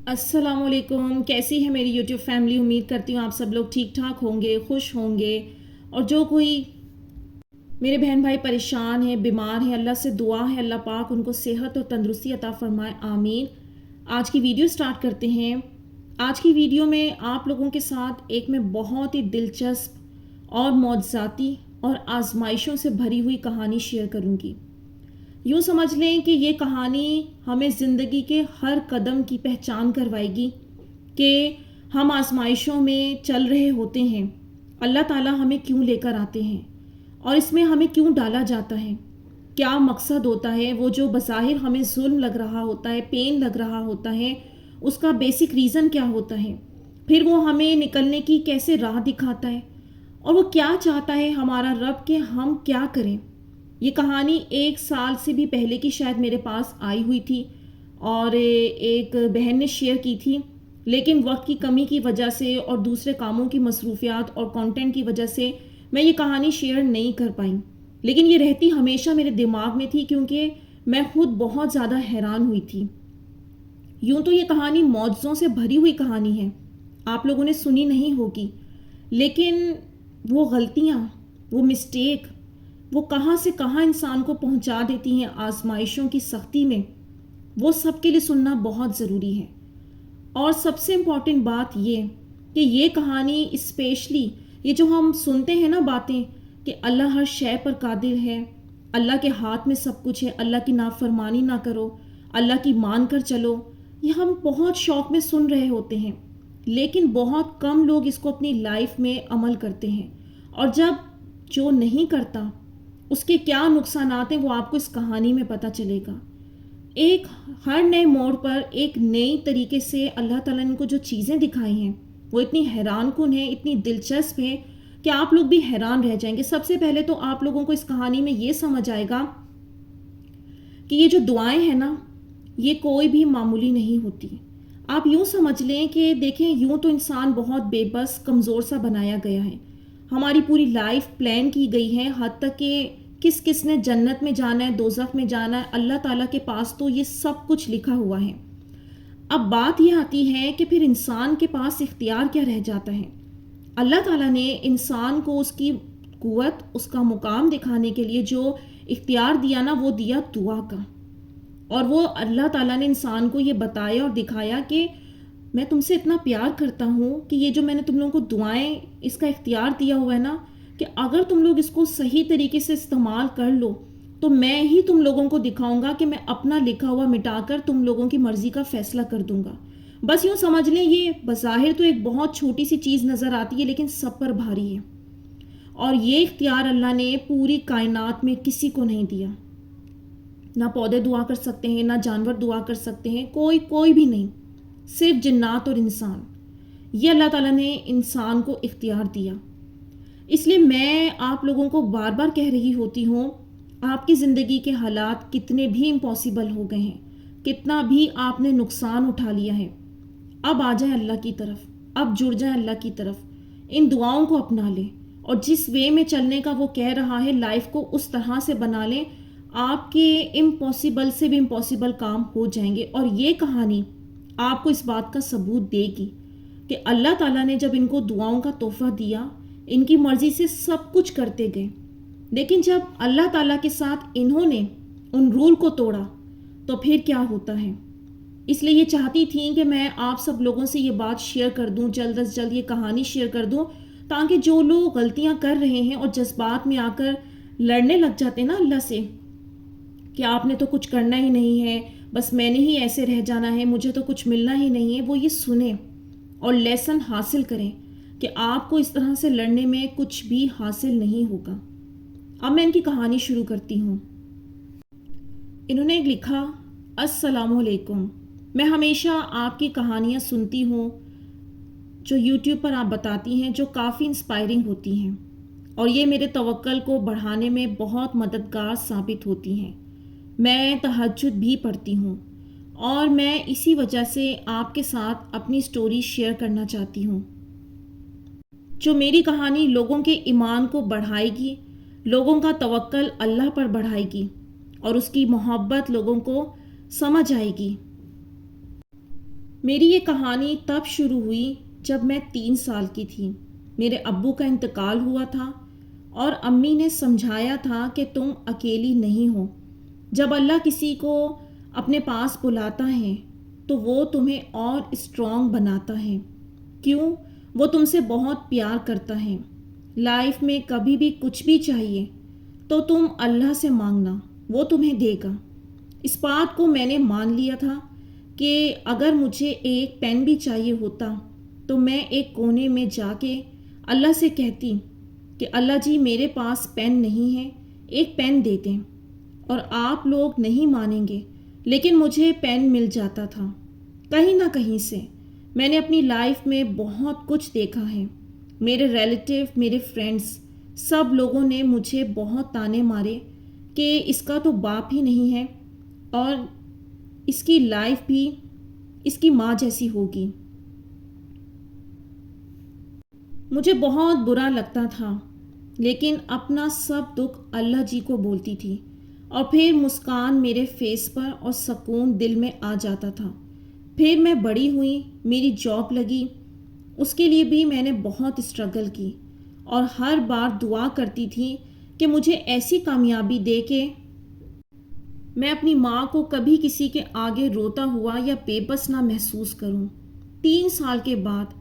السلام علیکم، کیسی ہے میری یوٹیوب فیملی؟ امید کرتی ہوں آپ سب لوگ ٹھیک ٹھاک ہوں گے، خوش ہوں گے۔ اور جو کوئی میرے بہن بھائی پریشان ہیں، بیمار ہیں، اللہ سے دعا ہے اللہ پاک ان کو صحت اور تندرستی عطا فرمائے، آمین۔ آج کی ویڈیو سٹارٹ کرتے ہیں۔ آج کی ویڈیو میں آپ لوگوں کے ساتھ ایک میں بہت ہی دلچسپ اور معجزاتی اور آزمائشوں سے بھری ہوئی کہانی شیئر کروں گی۔ یوں سمجھ لیں کہ یہ کہانی ہمیں زندگی کے ہر قدم کی پہچان کروائے گی کہ ہم آزمائشوں میں چل رہے ہوتے ہیں، اللہ تعالیٰ ہمیں کیوں لے کر آتے ہیں اور اس میں ہمیں کیوں ڈالا جاتا ہے، کیا مقصد ہوتا ہے، وہ جو بظاہر ہمیں ظلم لگ رہا ہوتا ہے، پین لگ رہا ہوتا ہے، اس کا بیسک ریزن کیا ہوتا ہے، پھر وہ ہمیں نکلنے کی کیسے راہ دکھاتا ہے، اور وہ کیا چاہتا ہے ہمارا رب کہ ہم کیا کریں۔ یہ کہانی 1 سال سے بھی پہلے کی شاید میرے پاس آئی ہوئی تھی اور ایک بہن نے شیئر کی تھی، لیکن وقت کی کمی کی وجہ سے اور دوسرے کاموں کی مصروفیات اور کانٹینٹ کی وجہ سے میں یہ کہانی شیئر نہیں کر پائی، لیکن یہ رہتی ہمیشہ میرے دماغ میں تھی کیونکہ میں خود بہت زیادہ حیران ہوئی تھی۔ یوں تو یہ کہانی معجزوں سے بھری ہوئی کہانی ہے، آپ لوگوں نے سنی نہیں ہوگی، لیکن وہ غلطیاں، وہ مسٹیک، وہ کہاں سے کہاں انسان کو پہنچا دیتی ہیں آزمائشوں کی سختی میں، وہ سب کے لیے سننا بہت ضروری ہے۔ اور سب سے امپورٹنٹ بات یہ کہ یہ کہانی اسپیشلی یہ جو ہم سنتے ہیں نا باتیں کہ اللہ ہر شے پر قادر ہے، اللہ کے ہاتھ میں سب کچھ ہے، اللہ کی نافرمانی نہ کرو، اللہ کی مان کر چلو، یہ ہم بہت شوق میں سن رہے ہوتے ہیں، لیکن بہت کم لوگ اس کو اپنی لائف میں عمل کرتے ہیں، اور جب جو نہیں کرتا اس کے کیا نقصانات ہیں وہ آپ کو اس کہانی میں پتہ چلے گا۔ ایک ہر نئے موڑ پر ایک نئی طریقے سے اللہ تعالیٰ نے ان کو جو چیزیں دکھائی ہیں وہ اتنی حیران کن ہیں، اتنی دلچسپ ہیں کہ آپ لوگ بھی حیران رہ جائیں گے۔ سب سے پہلے تو آپ لوگوں کو اس کہانی میں یہ سمجھ آئے گا کہ یہ جو دعائیں ہیں نا، یہ کوئی بھی معمولی نہیں ہوتی۔ آپ یوں سمجھ لیں کہ دیکھیں، یوں تو انسان بہت بے بس کمزور سا بنایا گیا ہے، ہماری پوری لائف پلان کی گئی ہے، حد تک کہ کس کس نے جنت میں جانا ہے، دوزخ میں جانا ہے، اللہ تعالیٰ کے پاس تو یہ سب کچھ لکھا ہوا ہے۔ اب بات یہ آتی ہے کہ پھر انسان کے پاس اختیار کیا رہ جاتا ہے۔ اللہ تعالیٰ نے انسان کو اس کی قوت، اس کا مقام دکھانے کے لیے جو اختیار دیا نا، وہ دیا دعا کا، اور وہ اللہ تعالیٰ نے انسان کو یہ بتایا اور دکھایا کہ میں تم سے اتنا پیار کرتا ہوں کہ یہ جو میں نے تم لوگوں کو دعائیں اس کا اختیار دیا ہوا ہے نا، کہ اگر تم لوگ اس کو صحیح طریقے سے استعمال کر لو تو میں ہی تم لوگوں کو دکھاؤں گا کہ میں اپنا لکھا ہوا مٹا کر تم لوگوں کی مرضی کا فیصلہ کر دوں گا۔ بس یوں سمجھ لیں، یہ بظاہر تو ایک بہت چھوٹی سی چیز نظر آتی ہے لیکن سب پر بھاری ہے، اور یہ اختیار اللہ نے پوری کائنات میں کسی کو نہیں دیا۔ نہ پودے دعا کر سکتے ہیں، نہ جانور دعا کر سکتے ہیں، کوئی بھی نہیں، صرف جنات اور انسان۔ یہ اللہ تعالیٰ نے انسان کو اختیار دیا۔ اس لیے میں آپ لوگوں کو بار بار کہہ رہی ہوتی ہوں، آپ کی زندگی کے حالات کتنے بھی امپاسبل ہو گئے ہیں، کتنا بھی آپ نے نقصان اٹھا لیا ہے، اب آ جائیں اللہ کی طرف، اب جڑ جائیں اللہ کی طرف، ان دعاؤں کو اپنا لیں، اور جس وے میں چلنے کا وہ کہہ رہا ہے لائف کو اس طرح سے بنا لیں، آپ کے امپاسبل سے بھی امپاسبل کام ہو جائیں گے۔ اور یہ کہانی آپ کو اس بات کا ثبوت دے گی کہ اللہ تعالیٰ نے جب ان کو دعاؤں کا تحفہ دیا، ان کی مرضی سے سب کچھ کرتے گئے، لیکن جب اللہ تعالیٰ کے ساتھ انہوں نے ان رول کو توڑا تو پھر کیا ہوتا ہے۔ اس لیے یہ چاہتی تھیں کہ میں آپ سب لوگوں سے یہ بات شیئر کر دوں، جلد از جلد یہ کہانی شیئر کر دوں، تاکہ جو لوگ غلطیاں کر رہے ہیں اور جذبات میں آ کر لڑنے لگ جاتے ہیں نا اللہ سے کہ آپ نے تو کچھ کرنا ہی نہیں ہے، بس میں نے ہی ایسے رہ جانا ہے، مجھے تو کچھ ملنا ہی نہیں ہے، وہ یہ سنیں اور لیسن حاصل کریں کہ آپ کو اس طرح سے لڑنے میں کچھ بھی حاصل نہیں ہوگا۔ اب میں ان کی کہانی شروع کرتی ہوں۔ انہوں نے لکھا، السلام علیکم، میں ہمیشہ آپ کی کہانیاں سنتی ہوں جو یوٹیوب پر آپ بتاتی ہیں، جو کافی انسپائرنگ ہوتی ہیں، اور یہ میرے توکل کو بڑھانے میں بہت مددگار ثابت ہوتی ہیں۔ میں تہجد بھی پڑھتی ہوں، اور میں اسی وجہ سے آپ کے ساتھ اپنی سٹوری شیئر کرنا چاہتی ہوں، جو میری کہانی لوگوں کے ایمان کو بڑھائے گی، لوگوں کا توکل اللہ پر بڑھائے گی، اور اس کی محبت لوگوں کو سمجھ آئے گی۔ میری یہ کہانی تب شروع ہوئی جب میں 3 سال کی تھی۔ میرے ابو کا انتقال ہوا تھا اور امی نے سمجھایا تھا کہ تم اکیلی نہیں ہو۔ جب اللہ کسی کو اپنے پاس بلاتا ہے تو وہ تمہیں اور اسٹرانگ بناتا ہے۔ کیوں؟ وہ تم سے بہت پیار کرتا ہے۔ لائف میں کبھی بھی کچھ بھی چاہیے تو تم اللہ سے مانگنا، وہ تمہیں دے گا۔ اس بات کو میں نے مان لیا تھا کہ اگر مجھے ایک پین بھی چاہیے ہوتا تو میں ایک کونے میں جا کے اللہ سے کہتی کہ اللہ جی میرے پاس پین نہیں ہے، ایک پین دے دیں۔ اور آپ لوگ نہیں مانیں گے لیکن مجھے پین مل جاتا تھا کہیں نہ کہیں سے۔ میں نے اپنی لائف میں بہت کچھ دیکھا ہے۔ میرے ریلیٹیو، میرے فرینڈز، سب لوگوں نے مجھے بہت تانے مارے کہ اس کا تو باپ ہی نہیں ہے اور اس کی لائف بھی اس کی ماں جیسی ہوگی۔ مجھے بہت برا لگتا تھا لیکن اپنا سب دکھ اللہ جی کو بولتی تھی اور پھر مسکان میرے فیس پر اور سکون دل میں آ جاتا تھا۔ پھر میں بڑی ہوئی، میری جاب لگی، اس کے لیے بھی میں نے بہت اسٹرگل کی اور ہر بار دعا کرتی تھی کہ مجھے ایسی کامیابی دے کہ میں اپنی ماں کو کبھی کسی کے آگے روتا ہوا یا بے بس نہ محسوس کروں۔ 3 سال کے بعد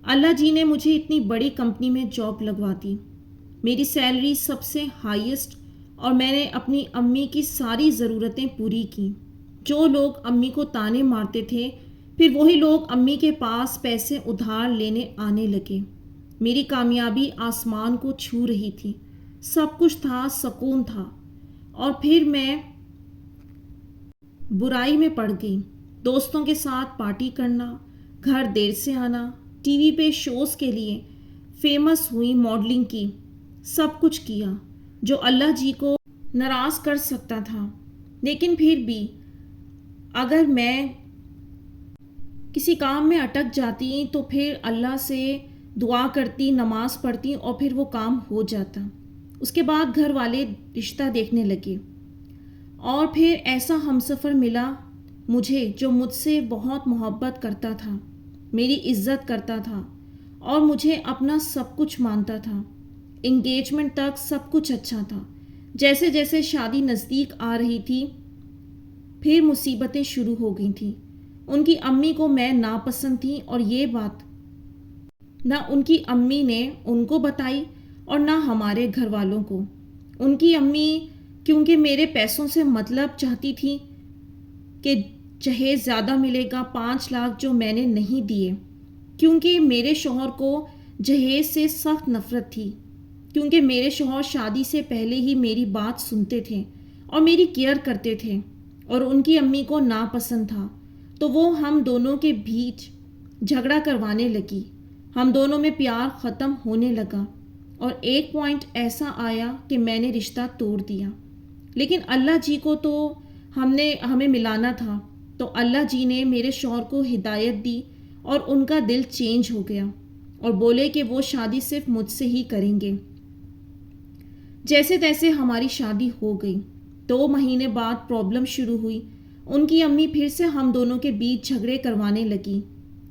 اللہ جی نے مجھے اتنی بڑی کمپنی میں جاب لگوا دی۔ میری سیلری سب سے ہائیسٹ اور میں نے اپنی امی کی ساری ضرورتیں پوری کی۔ جو لوگ امی کو تانے مارتے تھے پھر وہی لوگ امی کے پاس پیسے ادھار لینے آنے لگے۔ میری کامیابی آسمان کو چھو رہی تھی، سب کچھ تھا، سکون تھا۔ اور پھر میں برائی میں پڑ گئی۔ دوستوں کے ساتھ پارٹی کرنا، گھر دیر سے آنا، ٹی وی پہ شوز کے لیے فیمس ہوئی، ماڈلنگ کی، سب کچھ کیا جو اللہ جی کو ناراض کر سکتا تھا۔ لیکن پھر بھی اگر میں کسی کام میں اٹک جاتی تو پھر اللہ سے دعا کرتی، نماز پڑھتی اور پھر وہ کام ہو جاتا۔ اس کے بعد گھر والے رشتہ دیکھنے لگے اور پھر ایسا ہمسفر ملا مجھے جو مجھ سے بہت محبت کرتا تھا، میری عزت کرتا تھا اور مجھے اپنا سب کچھ مانتا تھا۔ انگیجمنٹ تک سب کچھ اچھا تھا۔ جیسے جیسے شادی نزدیک آ رہی تھی پھر مصیبتیں شروع ہو گئی تھیں۔ ان کی امی کو میں ناپسند تھی اور یہ بات نہ ان کی امی نے ان کو بتائی اور نہ ہمارے گھر والوں کو۔ ان کی امی کیونکہ میرے پیسوں سے مطلب چاہتی تھی کہ جہیز زیادہ ملے گا، 5 لاکھ جو میں نے نہیں دیے، کیونکہ میرے شوہر کو جہیز سے سخت نفرت تھی، کیونکہ میرے شوہر شادی سے پہلے ہی میری بات سنتے تھے اور میری کیئر کرتے تھے اور ان کی امی کو ناپسند تھا تو وہ ہم دونوں کے بیچ جھگڑا کروانے لگی۔ ہم دونوں میں پیار ختم ہونے لگا اور ایک پوائنٹ ایسا آیا کہ میں نے رشتہ توڑ دیا۔ لیکن اللہ جی کو تو ہمیں ملانا تھا، تو اللہ جی نے میرے شوہر کو ہدایت دی اور ان کا دل چینج ہو گیا اور بولے کہ وہ شادی صرف مجھ سے ہی کریں گے۔ جیسے تیسے ہماری شادی ہو گئی۔ 2 مہینے بعد پرابلم شروع ہوئی۔ ان کی امی پھر سے ہم دونوں کے بیچ جھگڑے کروانے لگی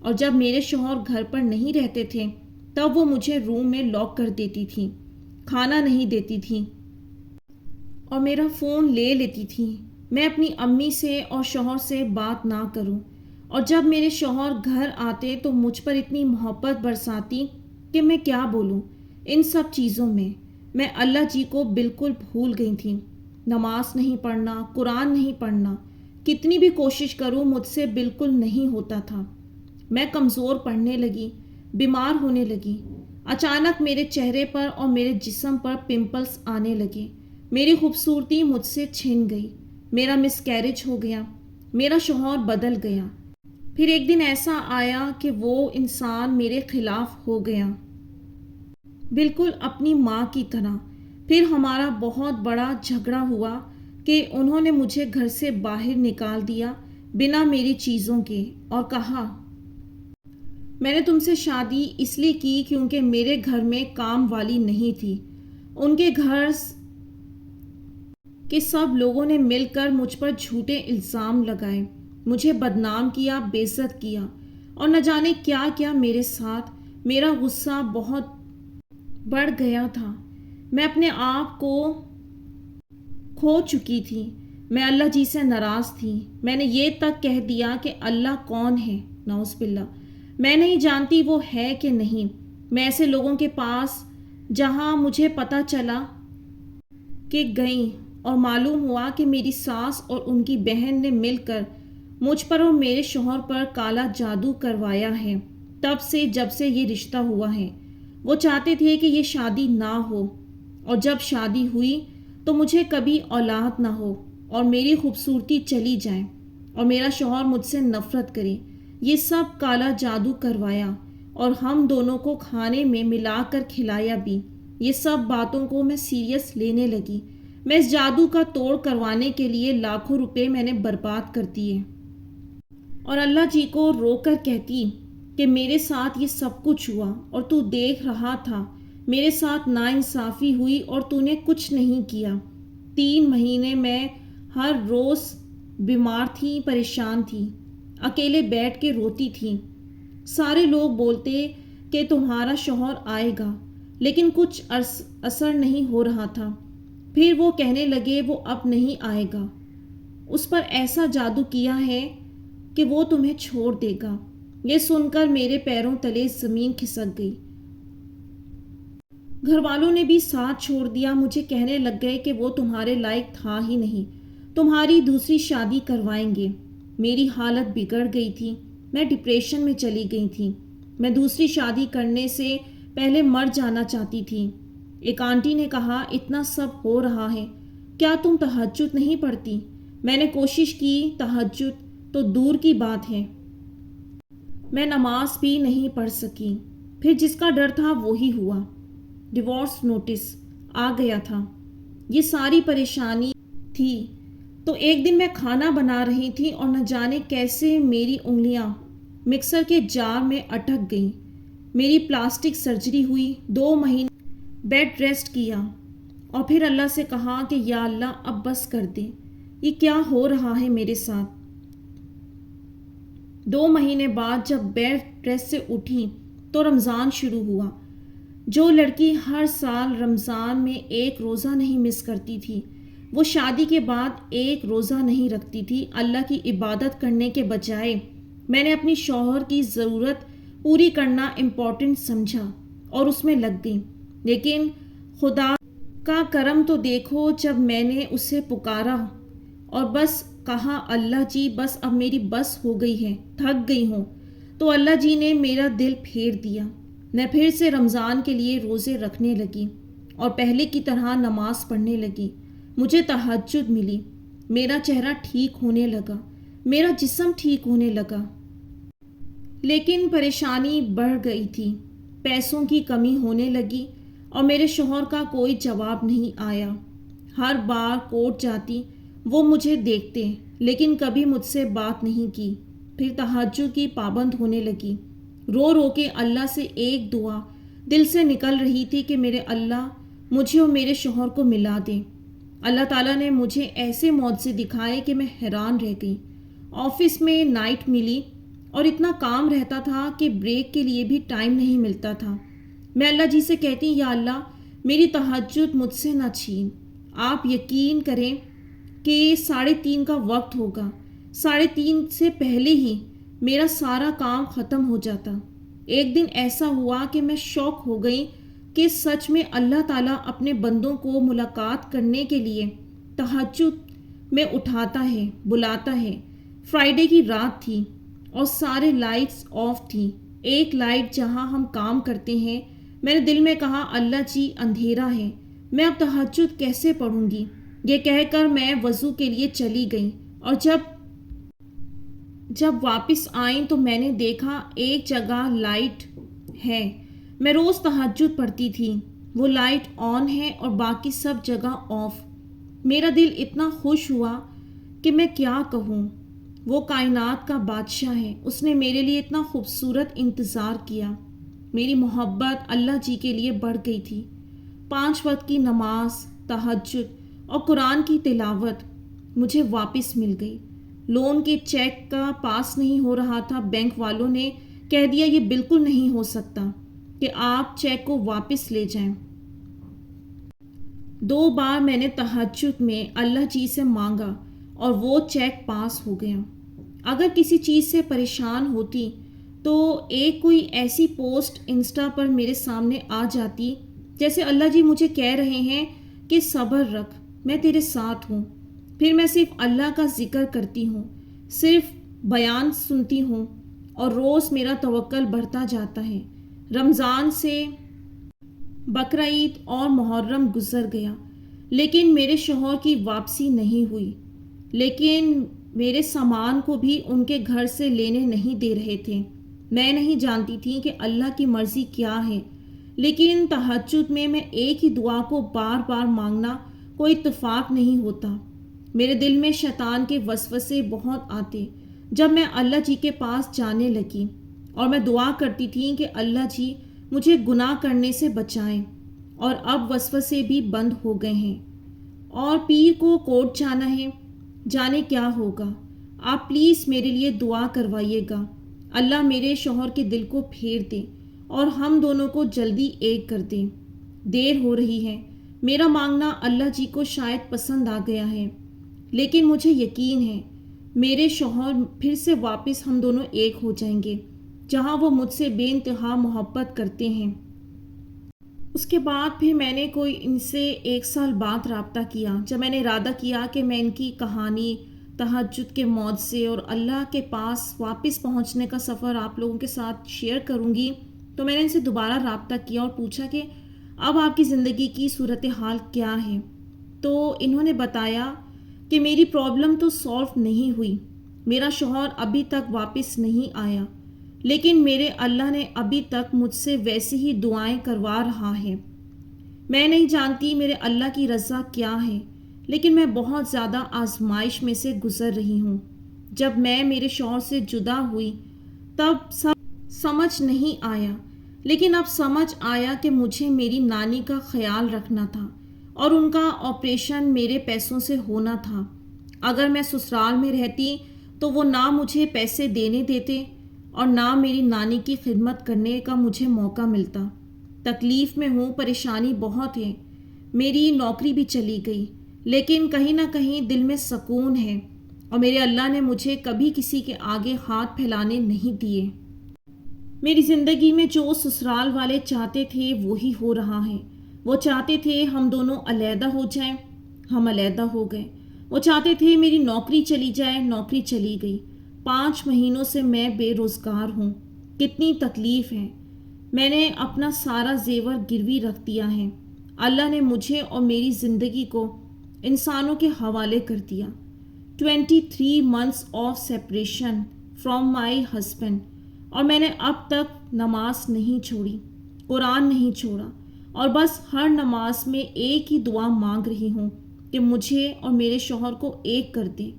اور جب میرے شوہر گھر پر نہیں رہتے تھے تب وہ مجھے روم میں لاک کر دیتی تھی، کھانا نہیں دیتی تھی اور میرا فون لے لیتی تھی۔ میں اپنی امی سے اور شوہر سے بات نہ کروں اور جب میرے شوہر گھر آتے تو مجھ پر اتنی محبت برساتی کہ میں کیا بولوں۔ ان سب چیزوں میں اللہ جی کو بالکل بھول گئی تھی۔ نماز نہیں پڑھنا، قرآن نہیں پڑھنا، کتنی بھی کوشش کروں مجھ سے بالکل نہیں ہوتا تھا۔ میں کمزور پڑنے لگی، بیمار ہونے لگی۔ اچانک میرے چہرے پر اور میرے جسم پر پمپلز آنے لگے۔ میری خوبصورتی مجھ سے چھن گئی، میرا مس کیریج ہو گیا، میرا شوہر بدل گیا۔ پھر ایک دن ایسا آیا کہ وہ انسان میرے خلاف ہو گیا، بالکل اپنی ماں کی طرح۔ پھر ہمارا بہت بڑا جھگڑا ہوا کہ انہوں نے مجھے گھر سے باہر نکال دیا بنا میری چیزوں کے اور کہا میں نے تم سے شادی اس لیے کی کیونکہ میرے گھر میں کام والی نہیں تھی۔ ان کے گھر کے سب لوگوں نے مل کر مجھ پر جھوٹے الزام لگائے مجھے بدنام کیا، بے عزت کیا اور نہ جانے کیا کیا میرے ساتھ۔ میرا غصہ بہت بڑھ گیا تھا، میں اپنے آپ کو کھو چکی تھی، میں اللہ جی سے ناراض تھی۔ میں نے یہ تک کہہ دیا کہ اللہ کون ہے، نعوذ باللہ، میں نہیں جانتی وہ ہے کہ نہیں۔ میں ایسے لوگوں کے پاس جہاں مجھے پتہ چلا کہ گئیں اور معلوم ہوا کہ میری ساس اور ان کی بہن نے مل کر مجھ پر اور میرے شوہر پر کالا جادو کروایا ہے۔ تب سے جب سے یہ رشتہ ہوا ہے، وہ چاہتے تھے کہ یہ شادی نہ ہو، اور جب شادی ہوئی تو مجھے کبھی اولاد نہ ہو اور میری خوبصورتی چلی جائے اور میرا شوہر مجھ سے نفرت کرے۔ یہ سب کالا جادو کروایا اور ہم دونوں کو کھانے میں ملا کر کھلایا بھی۔ یہ سب باتوں کو میں سیریس لینے لگی۔ میں اس جادو کا توڑ کروانے کے لیے لاکھوں روپے میں نے برباد کر دیے اور اللہ جی کو رو کر کہتی کہ میرے ساتھ یہ سب کچھ ہوا اور تو دیکھ رہا تھا، میرے ساتھ ناانصافی ہوئی اور تو نے کچھ نہیں کیا۔ 3 مہینے میں ہر روز بیمار تھی، پریشان تھی، اکیلے بیٹھ کے روتی تھی۔ سارے لوگ بولتے کہ تمہارا شوہر آئے گا، لیکن کچھ اثر نہیں ہو رہا تھا۔ پھر وہ کہنے لگے وہ اب نہیں آئے گا، اس پر ایسا جادو کیا ہے کہ وہ تمہیں چھوڑ دے گا۔ یہ سن کر میرے پیروں تلے زمین کھسک گئی۔ گھر والوں نے بھی ساتھ چھوڑ دیا، مجھے کہنے لگ گئے کہ وہ تمہارے لائق تھا ہی نہیں، تمہاری دوسری شادی کروائیں گے۔ میری حالت بگڑ گئی تھی، میں ڈپریشن میں چلی گئی تھی۔ میں دوسری شادی کرنے سے پہلے مر جانا چاہتی تھی۔ ایک آنٹی نے کہا اتنا سب ہو رہا ہے، کیا تم تہجد نہیں پڑھتی؟ میں نے کوشش کی، تہجد تو دور کی بات ہے، میں نماز بھی نہیں پڑھ سکی۔ پھر جس کا ڈر تھا وہی ہوا، ڈیورس نوٹس آ گیا تھا۔ یہ ساری پریشانی تھی تو ایک دن میں کھانا بنا رہی تھی اور نہ جانے کیسے میری انگلیاں مکسر کے جار میں اٹک گئیں۔ میری پلاسٹک سرجری ہوئی، 2 مہینے بیڈ ریسٹ کیا اور پھر اللہ سے کہا کہ یا اللہ اب بس کر دے، یہ کیا ہو رہا ہے میرے ساتھ۔ 2 مہینے بعد جب بیڈ ریسٹ سے اٹھی تو رمضان شروع ہوا۔ جو لڑکی ہر سال رمضان میں 1 روزہ نہیں مس کرتی تھی، وہ شادی کے بعد 1 روزہ نہیں رکھتی تھی۔ اللہ کی عبادت کرنے کے بجائے میں نے اپنی شوہر کی ضرورت پوری کرنا امپورٹنٹ سمجھا اور اس میں لگ گئی۔ لیکن خدا کا کرم تو دیکھو، جب میں نے اسے پکارا اور بس کہا اللہ جی بس اب میری بس ہو گئی ہے، تھک گئی ہوں، تو اللہ جی نے میرا دل پھیر دیا۔ میں پھر سے رمضان کے لیے روزے رکھنے لگی اور پہلے کی طرح نماز پڑھنے لگی۔ مجھے تہجد ملی، میرا چہرہ ٹھیک ہونے لگا، میرا جسم ٹھیک ہونے لگا، لیکن پریشانی بڑھ گئی تھی۔ پیسوں کی کمی ہونے لگی اور میرے شوہر کا کوئی جواب نہیں آیا۔ ہر بار کورٹ جاتی وہ مجھے دیکھتے لیکن کبھی مجھ سے بات نہیں کی۔ پھر تہجد کی پابند ہونے لگی، رو رو کے اللہ سے ایک دعا دل سے نکل رہی تھی کہ میرے اللہ مجھے اور میرے شوہر کو ملا دے۔ اللہ تعالیٰ نے مجھے ایسے معجزے دکھائے کہ میں حیران رہ گئی۔ آفس میں نائٹ ملی اور اتنا کام رہتا تھا کہ بریک کے لیے بھی ٹائم نہیں ملتا تھا۔ میں اللہ جی سے کہتی یا اللہ میری تہجد مجھ سے نہ چھین۔ آپ یقین کریں کہ 3:30 کا وقت ہوگا، 3:30 سے پہلے ہی میرا سارا کام ختم ہو جاتا۔ ایک دن ایسا ہوا کہ میں شوق ہو گئی کہ سچ میں اللہ تعالیٰ اپنے بندوں کو ملاقات کرنے کے لیے تہجد میں اٹھاتا ہے، بلاتا ہے۔ فرائیڈے کی رات تھی اور سارے لائٹس آف تھی، ایک لائٹ جہاں ہم کام کرتے ہیں۔ میں نے دل میں کہا اللہ جی اندھیرا ہے، میں اب تہجد کیسے پڑھوں گی؟ یہ کہہ کر میں وضو کے لیے چلی گئی اور جب واپس آئیں تو میں نے دیکھا ایک جگہ لائٹ ہے۔ میں روز تہجد پڑھتی تھی، وہ لائٹ آن ہے اور باقی سب جگہ آف۔ میرا دل اتنا خوش ہوا کہ میں کیا کہوں۔ وہ کائنات کا بادشاہ ہے، اس نے میرے لیے اتنا خوبصورت انتظار کیا۔ میری محبت اللہ جی کے لیے بڑھ گئی تھی۔ 5 وقت کی نماز، تہجد اور قرآن کی تلاوت مجھے واپس مل گئی۔ لون کے چیک کا پاس نہیں ہو رہا تھا، بینک والوں نے کہہ دیا یہ بالکل نہیں ہو سکتا کہ آپ چیک کو واپس لے جائیں۔ 2 بار میں نے تہجد میں اللہ جی سے مانگا اور وہ چیک پاس ہو گیا۔ اگر کسی چیز سے پریشان ہوتی تو ایک کوئی ایسی پوسٹ انسٹا پر میرے سامنے آ جاتی جیسے اللہ جی مجھے کہہ رہے ہیں کہ صبر رکھ، میں تیرے ساتھ ہوں۔ پھر میں صرف اللہ کا ذکر کرتی ہوں، صرف بیان سنتی ہوں اور روز میرا توکل بڑھتا جاتا ہے۔ رمضان سے بقرعید اور محرم گزر گیا لیکن میرے شوہر کی واپسی نہیں ہوئی، لیکن میرے سامان کو بھی ان کے گھر سے لینے نہیں دے رہے تھے۔ میں نہیں جانتی تھی کہ اللہ کی مرضی کیا ہے، لیکن تہجد میں ایک ہی دعا کو بار بار مانگنا کوئی اتفاق نہیں ہوتا۔ میرے دل میں شیطان کے وسوسے بہت آتے جب میں اللہ جی کے پاس جانے لگی، اور میں دعا کرتی تھی کہ اللہ جی مجھے گناہ کرنے سے بچائیں، اور اب وسوسے بھی بند ہو گئے ہیں۔ اور پیر کو کورٹ جانا ہے، جانے کیا ہوگا۔ آپ پلیز میرے لیے دعا کروائیے گا، اللہ میرے شوہر کے دل کو پھیر دے اور ہم دونوں کو جلدی ایک کر دیں۔ دیر ہو رہی ہے، میرا مانگنا اللہ جی کو شاید پسند آ گیا ہے، لیکن مجھے یقین ہے میرے شوہر پھر سے واپس ہم دونوں ایک ہو جائیں گے جہاں وہ مجھ سے بے انتہا محبت کرتے ہیں۔ اس کے بعد پھر میں نے کوئی ان سے 1 سال بعد رابطہ کیا، جب میں نے ارادہ کیا کہ میں ان کی کہانی تہجد کے موت سے اور اللہ کے پاس واپس پہنچنے کا سفر آپ لوگوں کے ساتھ شیئر کروں گی۔ تو میں نے ان سے دوبارہ رابطہ کیا اور پوچھا کہ اب آپ کی زندگی کی صورتحال کیا ہے۔ تو انہوں نے بتایا کہ میری پرابلم تو سالو نہیں ہوئی، میرا شوہر ابھی تک واپس نہیں آیا، لیکن میرے اللہ نے ابھی تک مجھ سے ویسی ہی دعائیں کروا رہا ہے۔ میں نہیں جانتی میرے اللہ کی رضا کیا ہے، لیکن میں بہت زیادہ آزمائش میں سے گزر رہی ہوں۔ جب میں میرے شوہر سے جدا ہوئی تب سمجھ نہیں آیا، لیکن اب سمجھ آیا کہ مجھے میری نانی کا خیال رکھنا تھا اور ان کا آپریشن میرے پیسوں سے ہونا تھا۔ اگر میں سسرال میں رہتی تو وہ نہ مجھے پیسے دینے دیتے اور نہ میری نانی کی خدمت کرنے کا مجھے موقع ملتا۔ تکلیف میں ہوں، پریشانی بہت ہے، میری نوکری بھی چلی گئی، لیکن کہیں نہ کہیں دل میں سکون ہے، اور میرے اللہ نے مجھے کبھی کسی کے آگے ہاتھ پھیلانے نہیں دیے۔ میری زندگی میں جو سسرال والے چاہتے تھے وہی ہو رہا ہے۔ وہ چاہتے تھے ہم دونوں علیحدہ ہو جائیں، ہم علیحدہ ہو گئے۔ وہ چاہتے تھے میری نوکری چلی جائے، نوکری چلی گئی۔ 5 مہینوں سے میں بے روزگار ہوں۔ کتنی تکلیف ہے۔ میں نے اپنا سارا زیور گروی رکھ دیا ہے۔ اللہ نے مجھے اور میری زندگی کو انسانوں کے حوالے کر دیا۔ 23 months of separation from my husband, اور میں نے اب تک نماز نہیں چھوڑی، قرآن نہیں چھوڑا، اور بس ہر نماز میں ایک ہی دعا مانگ رہی ہوں کہ مجھے اور میرے شوہر کو ایک کر دیں۔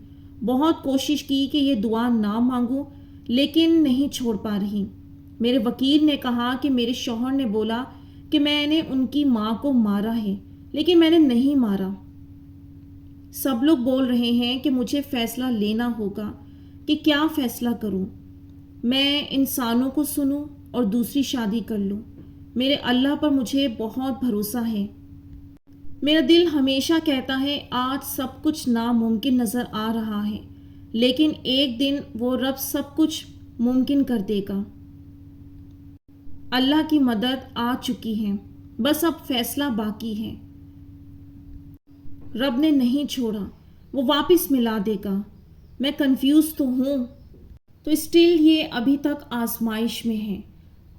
بہت کوشش کی کہ یہ دعا نہ مانگوں، لیکن نہیں چھوڑ پا رہی۔ میرے وکیل نے کہا کہ میرے شوہر نے بولا کہ میں نے ان کی ماں کو مارا ہے، لیکن میں نے نہیں مارا۔ سب لوگ بول رہے ہیں کہ مجھے فیصلہ لینا ہوگا کہ کیا فیصلہ کروں، میں انسانوں کو سنوں اور دوسری شادی کر لوں۔ میرے اللہ پر مجھے بہت بھروسہ ہے۔ میرا دل ہمیشہ کہتا ہے آج سب کچھ ناممکن نظر آ رہا ہے، لیکن ایک دن وہ رب سب کچھ ممکن کر دے گا۔ اللہ کی مدد آ چکی ہے، بس اب فیصلہ باقی ہے۔ رب نے نہیں چھوڑا، وہ واپس ملا دے گا۔ میں کنفیوز تو ہوں، تو اسٹل یہ ابھی تک آزمائش میں ہے۔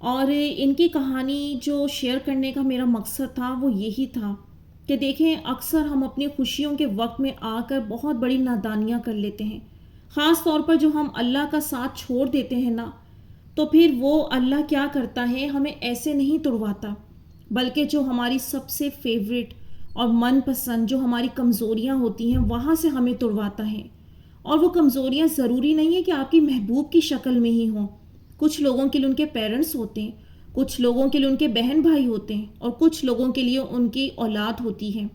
اور ان کی کہانی جو شیئر کرنے کا میرا مقصد تھا وہ یہی تھا کہ دیکھیں اکثر ہم اپنی خوشیوں کے وقت میں آ کر بہت بڑی نادانیاں کر لیتے ہیں، خاص طور پر جو ہم اللہ کا ساتھ چھوڑ دیتے ہیں نا، تو پھر وہ اللہ کیا کرتا ہے، ہمیں ایسے نہیں توڑواتا، بلکہ جو ہماری سب سے فیوریٹ اور من پسند جو ہماری کمزوریاں ہوتی ہیں وہاں سے ہمیں توڑواتا ہے۔ اور وہ کمزوریاں ضروری نہیں ہے کہ آپ کی محبوب کی شکل میں ہی ہوں۔ کچھ لوگوں کے لیے ان کے پیرنٹس ہوتے ہیں، کچھ لوگوں کے لیے ان کے بہن بھائی ہوتے ہیں، اور کچھ لوگوں کے لیے ان کی اولاد ہوتی ہے،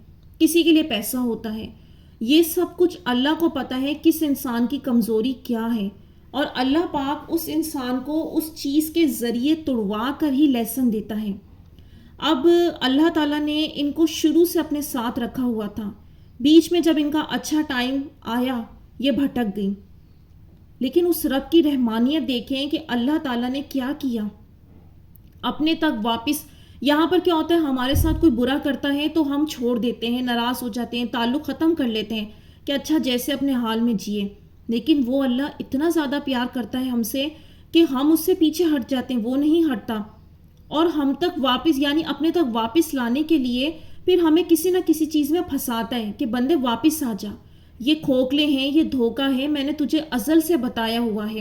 کسی کے لیے پیسہ ہوتا ہے۔ یہ سب کچھ اللہ کو پتہ ہے کس انسان کی کمزوری کیا ہے، اور اللہ پاک اس انسان کو اس چیز کے ذریعے توڑوا کر ہی لیسن دیتا ہے۔ اب اللہ تعالیٰ نے ان کو شروع سے اپنے ساتھ رکھا ہوا تھا، بیچ میں جب ان کا اچھا ٹائم آیا یہ بھٹک گئیں، لیکن اس رب کی رحمانیت دیکھیں کہ اللہ تعالیٰ نے کیا کیا، اپنے تک واپس۔ یہاں پر کیا ہوتا ہے، ہمارے ساتھ کوئی برا کرتا ہے تو ہم چھوڑ دیتے ہیں، ناراض ہو جاتے ہیں، تعلق ختم کر لیتے ہیں کہ اچھا جیسے اپنے حال میں جیے، لیکن وہ اللہ اتنا زیادہ پیار کرتا ہے ہم سے کہ ہم اس سے پیچھے ہٹ جاتے ہیں، وہ نہیں ہٹتا، اور ہم تک واپس یعنی اپنے تک واپس لانے کے لیے پھر ہمیں کسی نہ کسی چیز میں پھنساتا ہے کہ بندے واپس آ جا، یہ کھوکھلے ہیں، یہ دھوکہ ہے، میں نے تجھے ازل سے بتایا ہوا ہے۔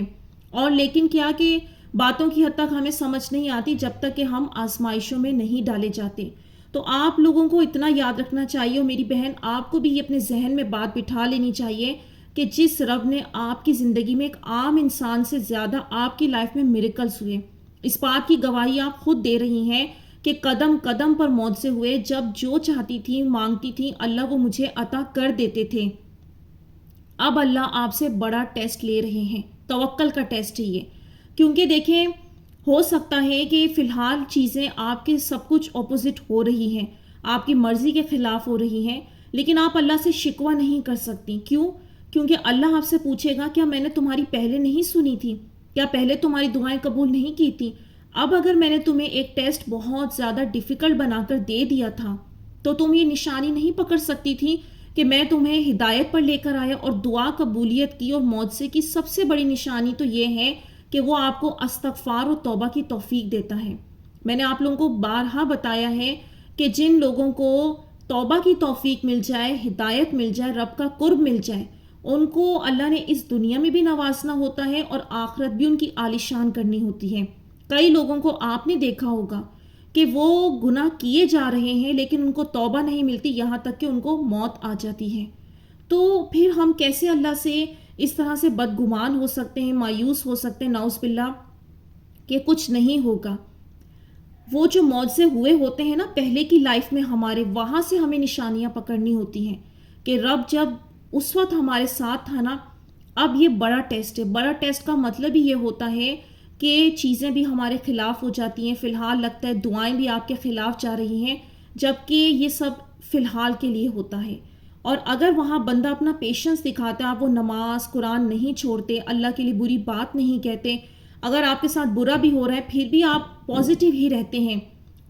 اور لیکن کیا کہ باتوں کی حد تک ہمیں سمجھ نہیں آتی جب تک کہ ہم آزمائشوں میں نہیں ڈالے جاتے۔ تو آپ لوگوں کو اتنا یاد رکھنا چاہیے، اور میری بہن آپ کو بھی یہ اپنے ذہن میں بات بٹھا لینی چاہیے کہ جس رب نے آپ کی زندگی میں ایک عام انسان سے زیادہ آپ کی لائف میں میریکلز ہوئے، اس بات کی گواہی آپ خود دے رہی ہیں کہ قدم قدم پر معجزے ہوئے، جب جو چاہتی تھی مانگتی تھی اللہ وہ مجھے عطا کر دیتے تھے۔ اب اللہ آپ سے بڑا ٹیسٹ لے رہے ہیں، توکل کا ٹیسٹ ہے یہ، کیونکہ دیکھیں ہو سکتا ہے کہ فی الحال چیزیں آپ کے سب کچھ اپوزٹ ہو رہی ہیں، آپ کی مرضی کے خلاف ہو رہی ہیں، لیکن آپ اللہ سے شکوہ نہیں کر سکتی۔ کیوں؟ کیونکہ اللہ آپ سے پوچھے گا کیا میں نے تمہاری پہلے نہیں سنی تھی؟ کیا پہلے تمہاری دعائیں قبول نہیں کی تھی؟ اب اگر میں نے تمہیں ایک ٹیسٹ بہت زیادہ ڈیفیکلٹ بنا کر دے دیا تھا تو تم یہ نشانی نہیں پکڑ سکتی تھی کہ میں تمہیں ہدایت پر لے کر آیا، اور دعا قبولیت کی اور معجزے کی سب سے بڑی نشانی تو یہ ہے کہ وہ آپ کو استغفار و توبہ کی توفیق دیتا ہے۔ میں نے آپ لوگوں کو بارہا بتایا ہے کہ جن لوگوں کو توبہ کی توفیق مل جائے، ہدایت مل جائے، رب کا قرب مل جائے، ان کو اللہ نے اس دنیا میں بھی نوازنا ہوتا ہے اور آخرت بھی ان کی عالیشان کرنی ہوتی ہے۔ کئی لوگوں کو آپ نے دیکھا ہوگا کہ وہ گناہ کیے جا رہے ہیں لیکن ان کو توبہ نہیں ملتی، یہاں تک کہ ان کو موت آ جاتی ہے۔ تو پھر ہم کیسے اللہ سے اس طرح سے بدگمان ہو سکتے ہیں، مایوس ہو سکتے ہیں نعوذ باللہ کہ کچھ نہیں ہوگا؟ وہ جو معجزے ہوئے ہوتے ہیں نا پہلے کی لائف میں ہمارے، وہاں سے ہمیں نشانیاں پکڑنی ہوتی ہیں کہ رب جب اس وقت ہمارے ساتھ تھا نا، اب یہ بڑا ٹیسٹ ہے۔ بڑا ٹیسٹ کا مطلب ہی یہ ہوتا ہے کہ چیزیں بھی ہمارے خلاف ہو جاتی ہیں، فی الحال لگتا ہے دعائیں بھی آپ کے خلاف جا رہی ہیں، جبکہ یہ سب فی الحال کے لیے ہوتا ہے۔ اور اگر وہاں بندہ اپنا پیشنس دکھاتا ہے، آپ وہ نماز قرآن نہیں چھوڑتے، اللہ کے لیے بری بات نہیں کہتے، اگر آپ کے ساتھ برا بھی ہو رہا ہے پھر بھی آپ پازیٹیو ہی رہتے ہیں،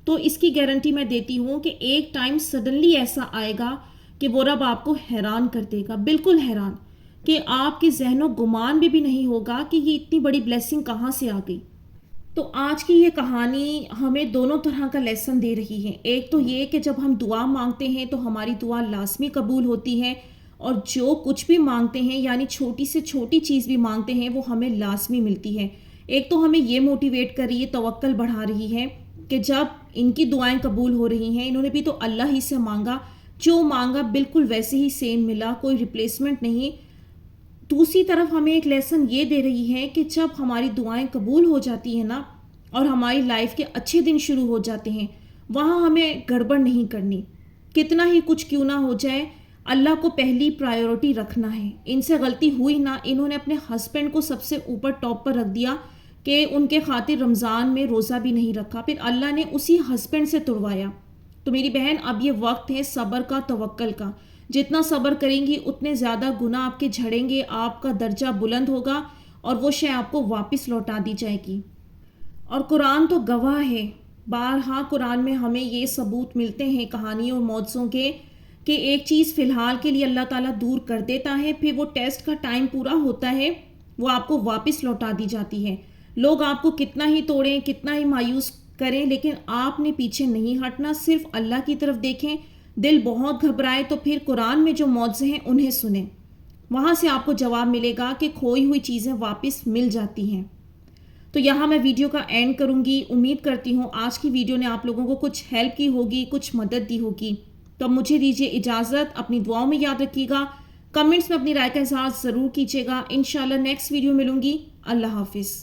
تو اس کی گارنٹی میں دیتی ہوں کہ ایک ٹائم سڈنلی ایسا آئے گا کہ وہ رب آپ کو حیران کر دے گا، بالکل حیران، کہ آپ کے ذہن و گمان بھی نہیں ہوگا کہ یہ اتنی بڑی بلیسنگ کہاں سے آ گئی۔ تو آج کی یہ کہانی ہمیں دونوں طرح کا لیسن دے رہی ہے۔ ایک تو یہ کہ جب ہم دعا مانگتے ہیں تو ہماری دعا لازمی قبول ہوتی ہے، اور جو کچھ بھی مانگتے ہیں یعنی چھوٹی سے چھوٹی چیز بھی مانگتے ہیں وہ ہمیں لازمی ملتی ہے۔ ایک تو ہمیں یہ موٹیویٹ کر رہی ہے، توکل بڑھا رہی ہے کہ جب ان کی دعائیں قبول ہو رہی ہیں، انہوں نے بھی تو اللہ ہی سے مانگا، جو مانگا بالکل ویسے ہی سیم ملا، کوئی ریپلیسمنٹ نہیں۔ دوسری طرف ہمیں ایک لیسن یہ دے رہی ہے کہ جب ہماری دعائیں قبول ہو جاتی ہیں نا اور ہماری لائف کے اچھے دن شروع ہو جاتے ہیں، وہاں ہمیں گڑبڑ نہیں کرنی، کتنا ہی کچھ کیوں نہ ہو جائے، اللہ کو پہلی پرائیورٹی رکھنا ہے۔ ان سے غلطی ہوئی نہ، انہوں نے اپنے ہسبینڈ کو سب سے اوپر ٹاپ پر رکھ دیا کہ ان کے خاطر رمضان میں روزہ بھی نہیں رکھا، پھر اللہ نے اسی ہسبینڈ سے توڑوایا۔ تو میری بہن اب یہ وقت ہے صبر کا، توکل کا، جتنا صبر کریں گی اتنے زیادہ گناہ آپ کے جھڑیں گے، آپ کا درجہ بلند ہوگا اور وہ شے آپ کو واپس لوٹا دی جائے گی۔ اور قرآن تو گواہ ہے، بارہا قرآن میں ہمیں یہ ثبوت ملتے ہیں کہانیوں اور معجزوں کے کہ ایک چیز فی الحال کے لیے اللہ تعالیٰ دور کر دیتا ہے، پھر وہ ٹیسٹ کا ٹائم پورا ہوتا ہے، وہ آپ کو واپس لوٹا دی جاتی ہے۔ لوگ آپ کو کتنا ہی توڑیں، کتنا ہی مایوس کریں، لیکن آپ نے پیچھے نہیں ہٹنا، صرف اللہ کی طرف دیکھیں۔ دل بہت گھبرائے تو پھر قرآن میں جو معجزے ہیں انہیں سنیں، وہاں سے آپ کو جواب ملے گا کہ کھوئی ہوئی چیزیں واپس مل جاتی ہیں۔ تو یہاں میں ویڈیو کا اینڈ کروں گی۔ امید کرتی ہوں آج کی ویڈیو نے آپ لوگوں کو کچھ ہیلپ کی ہوگی، کچھ مدد دی ہوگی۔ تو اب مجھے دیجیے اجازت، اپنی دعاؤں میں یاد رکھیے گا، کمنٹس میں اپنی رائے کا اظہار ضرور کیجیے گا۔ انشاءاللہ نیکسٹ ویڈیو ملوں گی۔ اللہ حافظ۔